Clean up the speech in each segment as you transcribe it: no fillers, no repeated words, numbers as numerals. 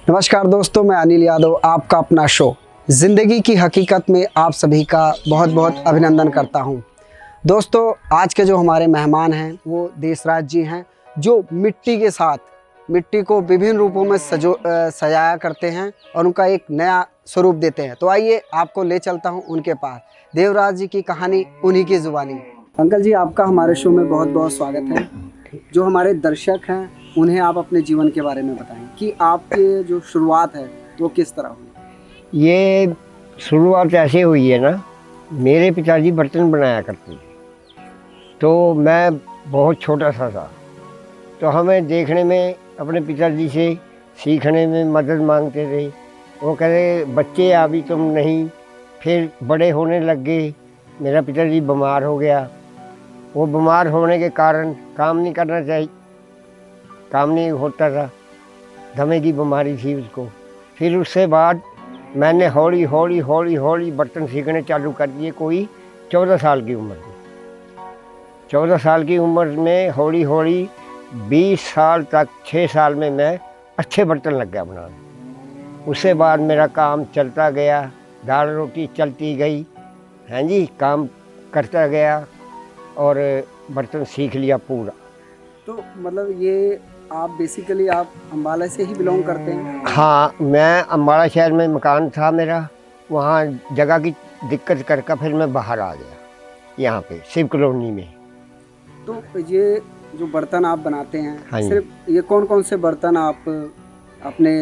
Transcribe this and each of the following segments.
नमस्कार दोस्तों, मैं अनिल यादव आपका अपना शो ज़िंदगी की हकीकत में आप सभी का बहुत बहुत अभिनंदन करता हूं। दोस्तों, आज के जो हमारे मेहमान हैं वो देशराज जी हैं, जो मिट्टी के साथ मिट्टी को विभिन्न रूपों में सजाया करते हैं और उनका एक नया स्वरूप देते हैं। तो आइए आपको ले चलता हूं उनके पास। देवराज जी की कहानी उन्हीं की ज़ुबानी। अंकल जी, आपका हमारे शो में बहुत बहुत स्वागत है। जो हमारे दर्शक हैं उन्हें आप अपने जीवन के बारे में बताएं कि आपके जो शुरुआत है वो किस तरह हुई। ये शुरुआत ऐसे हुई है ना, मेरे पिताजी बर्तन बनाया करते थे, तो मैं बहुत छोटा सा था, तो हमें देखने में अपने पिताजी से सीखने में मदद मांगते थे। वो कहते बच्चे अभी तुम नहीं। फिर बड़े होने लग गए, मेरा पिताजी बीमार हो गया। वो बीमार होने के कारण काम नहीं करना चाहिए, काम नहीं होता था, दमे की बीमारी थी उसको। फिर उससे बाद मैंने हौली हौली बर्तन सीखने चालू कर दिए। कोई 14 साल की उम्र में, 14 साल की उम्र में हौली हौली 20 साल तक, 6 साल में मैं अच्छे बर्तन लग गया बनाने। उससे बाद मेरा काम चलता गया, दाल रोटी चलती गई, हैं जी, काम करता गया और बर्तन सीख लिया पूरा। तो मतलब ये आप बेसिकली आप अम्बाला से ही बिलोंग करते हैं? हाँ, मैं अम्बाला शहर में मकान था मेरा, वहाँ जगह की दिक्कत करके फिर मैं बाहर आ गया, यहाँ पे शिव कॉलोनी में। तो ये जो बर्तन आप बनाते हैं, हाँ जी। सिर्फ ये कौन कौन से बर्तन आप अपने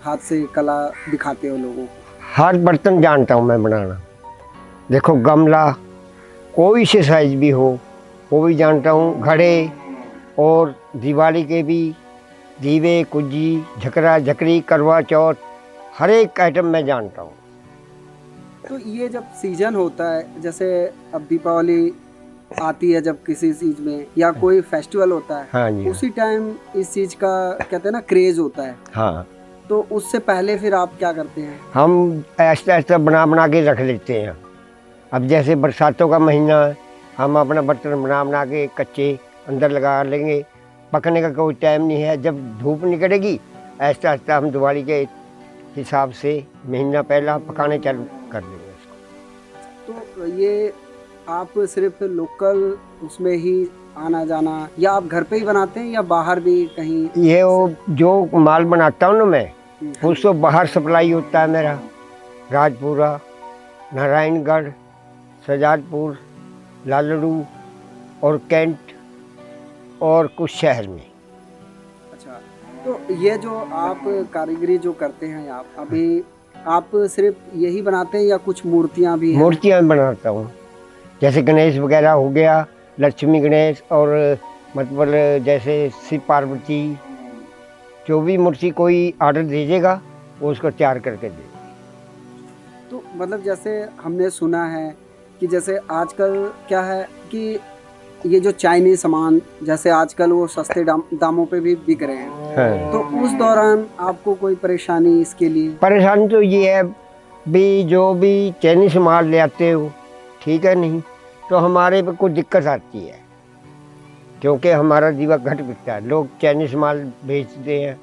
हाथ से कला दिखाते हो लोगों को? हर बर्तन जानता हूँ मैं बनाना। देखो, गमला कोई से साइज भी हो वो भी जानता हूँ, घड़े और दिवाली के भी दीवे, कुज्जी, झकरा झकरी, करवा चौथ, हर एक आइटम मैं जानता हूँ। तो ये जब सीजन होता है, जैसे अब दीपावली आती है, जब किसी चीज में या कोई फेस्टिवल होता है, हाँ जी। उसी टाइम इस चीज का कहते हैं ना क्रेज होता है, हाँ, तो उससे पहले फिर आप क्या करते हैं? हम ऐसा ऐसा बना के रख लेते हैं। अब जैसे बरसातों का महीना है, हम अपना बर्तन बना के कच्चे अंदर लगा लेंगे। पकने का कोई टाइम नहीं है, जब धूप निकलेगी ऐसा ऐसा हम दिवाली के हिसाब से महीना पहला पकाने चालू कर देंगे उसको। तो ये आप सिर्फ लोकल उसमें ही आना जाना, या आप घर पे ही बनाते हैं या बाहर भी कहीं? ये वो जो माल बनाता हूँ ना मैं, उसको बाहर सप्लाई होता है मेरा। राजपुरा, नारायणगढ़, सजादपुर, लालड़ू और कैंट और कुछ शहर में। अच्छा, तो ये जो आप कारीगरी जो करते हैं आप सिर्फ यही बनाते हैं या कुछ मूर्तियां भी हैं? मूर्तियाँ बनाता हूँ, जैसे गणेश वगैरह हो गया, लक्ष्मी गणेश, और मतलब जैसे शिव पार्वती, जो भी मूर्ति कोई ऑर्डर दीजिएगा वो उसको तैयार करके दे। तो मतलब जैसे हमने सुना है कि जैसे आजकल क्या है कि ये जो चाइनीज सामान जैसे आजकल वो सस्ते दामों पे भी बिक रहे हैं। हाँ। तो उस दौरान आपको कोई परेशानी इसके लिए? परेशानी तो ये है भी, जो भी चाइनीज माल ले आते हो, ठीक है, नहीं तो हमारे पे कुछ दिक्कत आती है, क्योंकि हमारा दीवा घट बिकता है। लोग चाइनीज माल बेचते हैं,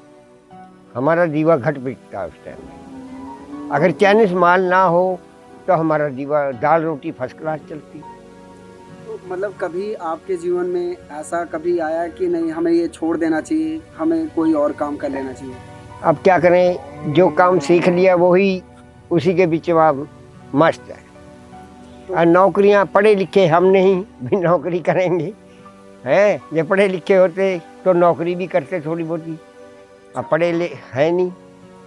हमारा दीवा घट बिकता है उस टाइम। अगर चाइनीज माल ना हो तो हमारा दीवा दाल रोटी फर्स्ट क्लास चलती। तो मतलब कभी आपके जीवन में ऐसा कभी आया कि नहीं, हमें ये छोड़ देना चाहिए, हमें कोई और काम कर लेना चाहिए? अब क्या करें, जो काम सीख लिया वही उसी के बीच में आप मस्त है। और नौकरियां, पढ़े लिखे हम नहीं भी नौकरी करेंगे, हैं? ये पढ़े लिखे होते तो नौकरी भी करते थोड़ी बहुती। अब पढ़े ले है नहीं,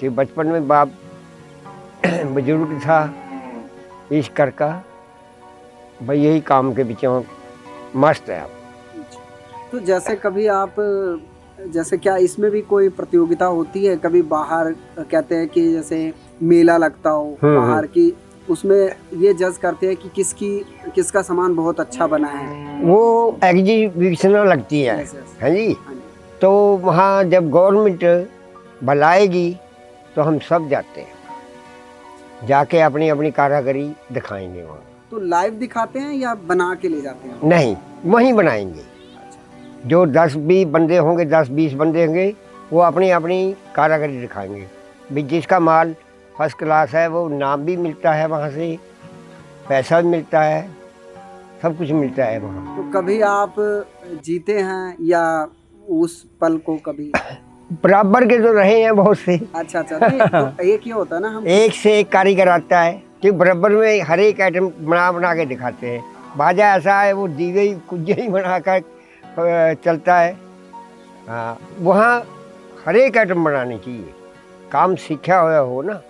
कि बचपन में बाप बुजुर्ग था इस कर का, भाई यही काम के पीछे मस्त है आप। तो जैसे कभी आप, जैसे क्या इसमें भी कोई प्रतियोगिता होती है? कभी बाहर कहते हैं कि जैसे मेला लगता हो बाहर की, उसमें ये जज करते हैं कि किसका सामान बहुत अच्छा बना है, वो एग्जीबिशन लगती है, है जी। तो वहाँ जब गवर्नमेंट बुलाएगी तो हम सब जाते हैं, जाके अपनी अपनी कारीगरी दिखाएंगे वहाँ। तो लाइव दिखाते हैं या बना के ले जाते हैं? नहीं, वहीं बनाएंगे। जो 10-20 बंदे होंगे, 10-20 बंदे होंगे, वो अपनी अपनी कारीगरी दिखाएंगे। भी जिसका माल फर्स्ट क्लास है वो नाम भी मिलता है वहाँ से, पैसा भी मिलता है, सब कुछ मिलता है वहाँ। तो कभी आप जीते हैं या उस पल को कभी? बराबर के तो रहे हैं बहुत से। अच्छा अच्छा, नहीं तो एक ही होता है ना, हम एक से एक कारीगर आता है कि बराबर में हर एक आइटम बना बना के दिखाते हैं। बाजा ऐसा है वो दीवे ही कुंजे ही बना कर चलता है। हाँ, वहाँ हर एक आइटम बनानी चाहिए। काम सीखा हुआ हो ना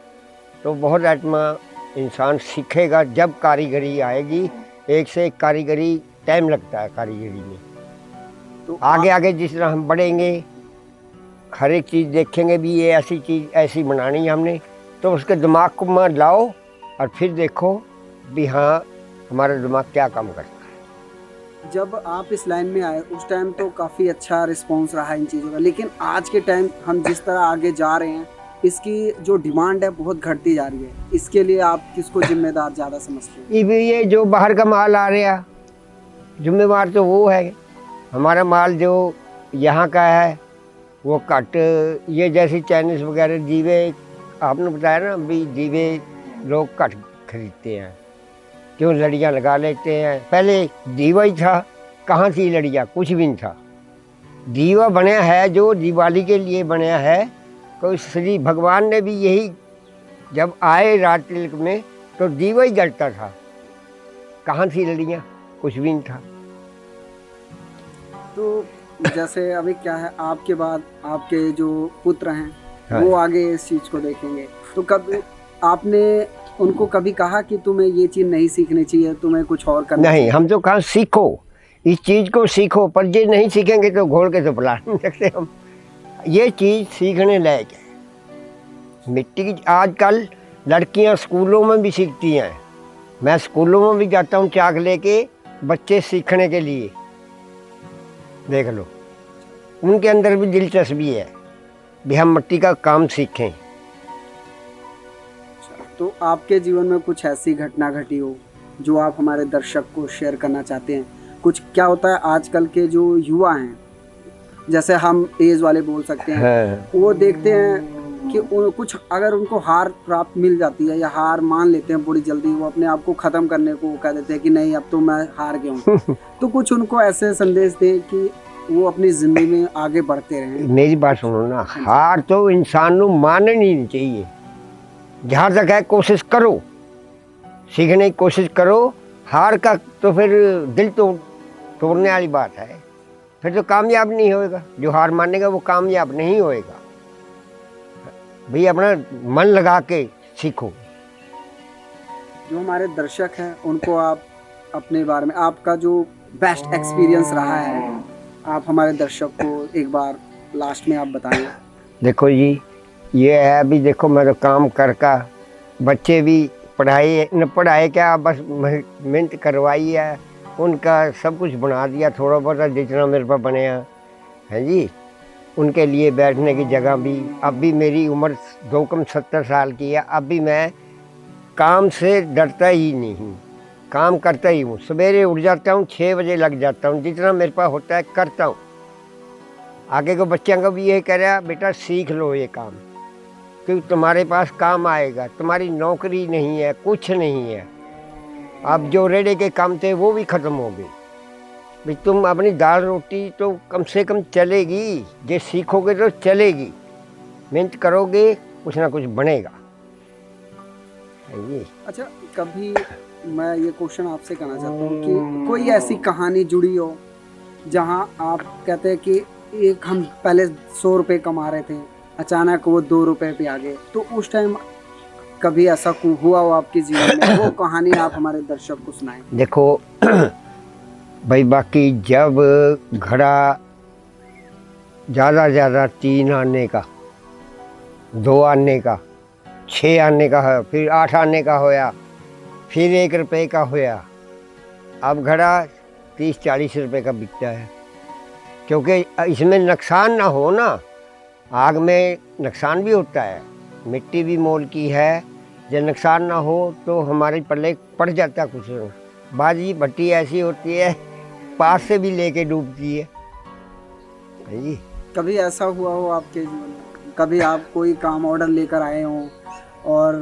तो बहुत आइटम इंसान सीखेगा। जब कारीगरी आएगी, एक से एक कारीगरी, टाइम लगता है कारीगरी में। तो आगे आगे जिस तरह हम बढ़ेंगे, हर एक चीज़ देखेंगे भी ये ऐसी चीज़ ऐसी बनानी है हमने, तो उसके दिमाग को में लाओ और फिर देखो भी हाँ हमारा दिमाग क्या काम करता है। जब आप इस लाइन में आए उस टाइम तो काफ़ी अच्छा रिस्पॉन्स रहा इन चीज़ों का, लेकिन आज के टाइम हम जिस तरह आगे जा रहे हैं इसकी जो डिमांड है बहुत घटती जा रही है। इसके लिए आप किसको जिम्मेदार ज़्यादा समझते हैं? ये जो बाहर का माल आ रहा, जिम्मेवार तो वो है। हमारा माल जो यहाँ का है वो कट, ये जैसे चाइनीज़ वगैरह दीवे आपने बताया ना भी, दीवे लोग कट खरीदते हैं, क्यों लड़ियाँ लगा लेते हैं। पहले दीवा ही था, कहाँ थी लड़ियाँ, कुछ भी नहीं था। दीवा बनया है जो दिवाली के लिए बनया है, तो श्री भगवान ने भी यही जब आए रात तिलक में तो दीवा ही जलता था। कहाँ थी लड़ियाँ, कुछ भी नहीं था। तो जैसे अभी क्या है, आपके बाद आपके जो पुत्र हैं हाँ। वो आगे इस चीज़ को देखेंगे, तो कब आपने उनको कभी कहा कि तुम्हें ये चीज़ नहीं सीखनी चाहिए, तुम्हें कुछ और करना नहीं, चाहिए? हम तो कहा सीखो, इस चीज़ को सीखो, पर ये नहीं सीखेंगे तो घोड़ के तो बुला नहीं सकते हम। ये चीज़ सीखने लायक है। मिट्टी की आजकल लड़कियां स्कूलों में भी सीखती हैं। मैं स्कूलों में भी जाता हूँ चाक लेके, बच्चे सीखने के लिए। देख लो, उनके अंदर भी दिलचस्पी है भी हम मिट्टी का काम सीखें। तो आपके जीवन में कुछ ऐसी घटना घटी हो जो आप हमारे दर्शक को शेयर करना चाहते हैं? कुछ क्या होता है आजकल के जो युवा हैं, जैसे हम एज वाले बोल सकते हैं, हाँ। वो देखते हैं कि कुछ अगर उनको हार प्राप्त मिल जाती है या हार मान लेते हैं बड़ी जल्दी, वो अपने आप को ख़त्म करने को कह देते हैं कि नहीं अब तो मैं हार गया हूँ। तो कुछ उनको ऐसे संदेश दें कि वो अपनी ज़िंदगी में आगे बढ़ते रहें। मेरी बात सुनो ना, हार तो इंसान को माननी नहीं चाहिए। जहाँ तक है कोशिश करो, सीखने की कोशिश करो। हार का तो फिर दिल तो तोड़ने वाली बात है, फिर तो कामयाब नहीं होएगा। जो हार मानेगा वो कामयाब नहीं होएगा। भाई अपना मन लगा के सीखो। जो हमारे दर्शक हैं उनको आप अपने बारे में, आपका जो बेस्ट एक्सपीरियंस रहा है, आप हमारे दर्शक को एक बार लास्ट में आप बताएं। देखो जी, ये है अभी देखो मैं तो काम करका, बच्चे भी पढ़ाई न पढ़ाए क्या, बस मेहनत करवाई है, उनका सब कुछ बना दिया थोड़ा बहुत जितना मेरे पास बने हैं जी। उनके लिए बैठने की जगह भी, अब भी मेरी उम्र 70 साल की है, अब भी मैं काम से डरता ही नहीं हूँ, काम करता ही हूँ। सवेरे उठ जाता हूँ, 6 बजे लग जाता हूँ, जितना मेरे पास होता है करता हूँ। आगे को बच्चों को भी यही कह रहा, बेटा सीख लो ये काम, क्योंकि तुम्हारे पास काम आएगा। तुम्हारी नौकरी नहीं है, कुछ नहीं है। अब जो रेड़े के काम थे वो भी ख़त्म हो गए। भाई तुम अपनी दाल रोटी तो कम से कम चलेगी, ये सीखोगे तो चलेगी। मेहनत करोगे कुछ ना कुछ बनेगा। ये अच्छा, कभी मैं ये क्वेश्चन आपसे करना चाहता हूँ कि कोई ऐसी कहानी जुड़ी हो जहाँ आप कहते हैं कि एक हम पहले 100 रुपये कमा रहे थे, अचानक वो 2 रुपये पे आ गए, तो उस टाइम कभी ऐसा हुआ हो आपके जीवन में? वो कहानी आप हमारे दर्शक को सुनाएं। देखो भाई, बाकी जब घड़ा ज़्यादा 3 आने का, 2 आने का, 6 आने का है, फिर 8 आने का होया, फिर 1 रुपये का होया। अब घड़ा 30-40 रुपये का बिकता है, क्योंकि इसमें नुकसान ना हो ना। आग में नुकसान भी होता है, मिट्टी भी मोल की है। जब नुकसान ना हो तो हमारे पल्ले पड़ जाता कुछ। बाजी भट्टी ऐसी होती है, पास से भी लेके डूबती है जी। कभी ऐसा हुआ हो आपके जीवन में कभी आप कोई काम ऑर्डर लेकर आए हों और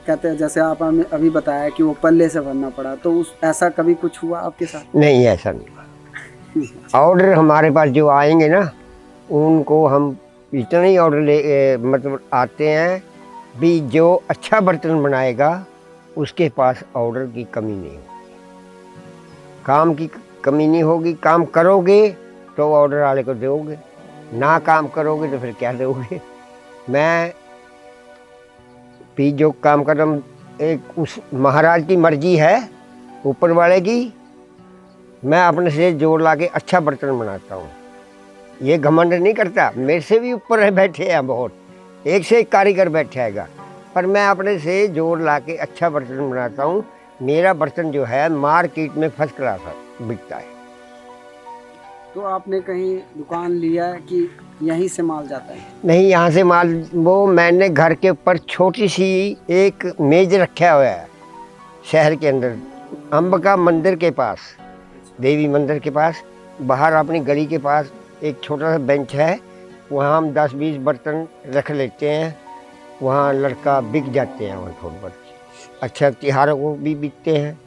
कहते हैं जैसे आप हमें अभी बताया कि वो पल्ले से भरना पड़ा, तो उस ऐसा कभी कुछ हुआ आपके साथ? नहीं, ऐसा नहीं। ऑर्डर हमारे पास जो आएंगे ना, उनको हम इतना ही ऑर्डर मतलब आते हैं भी, जो अच्छा बर्तन बनाएगा उसके पास ऑर्डर की कमी नहीं होगी, काम की कमी नहीं होगी। काम करोगे तो ऑर्डर वाले को दोगे, ना काम करोगे तो फिर क्या दोगे। मैं भी जो काम कर रहा हूँ, एक उस महाराज की मर्जी है, ऊपर वाले की। मैं अपने से जोड़ ला के अच्छा बर्तन बनाता हूँ, ये घमंड नहीं करता। मेरे से भी ऊपर है बैठे हैं बहुत, एक से एक कारीगर बैठा हैगा, पर मैं अपने से जोड़ ला के अच्छा बर्तन बनाता हूँ। मेरा बर्तन जो है मार्केट में फर्स्ट क्लास बिकता है। तो आपने कहीं दुकान लिया है कि यहीं से माल जाता है? नहीं, यहाँ से माल, वो मैंने घर के ऊपर छोटी सी एक मेज रखा हुआ है शहर के अंदर, अंबिका मंदिर के पास, देवी मंदिर के पास, बाहर अपनी गली के पास एक छोटा सा बेंच है, वहाँ हम 10-20 बर्तन रख लेते हैं। वहाँ लड़का बिक जाते हैं, वहाँ थोड़े बहुत अच्छा, त्योहारों को भी बिकते हैं।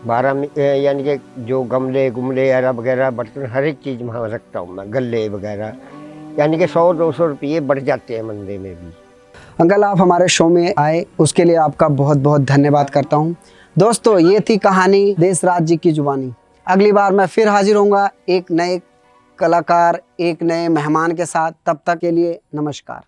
12 यानी कि जो गमले गुमले अरब वगैरह बर्तन, हर एक चीज़ वहाँ रखता हूँ मैं, गले वगैरह, यानी कि 100-200 रुपये बढ़ जाते हैं मंदे में भी। अंकल, आप हमारे शो में आए उसके लिए आपका बहुत बहुत धन्यवाद करता हूँ। दोस्तों, ये थी कहानी देशराज जी की जुबानी। अगली बार मैं फिर हाजिर होऊंगा एक नए कलाकार, एक नए मेहमान के साथ। तब तक के लिए नमस्कार।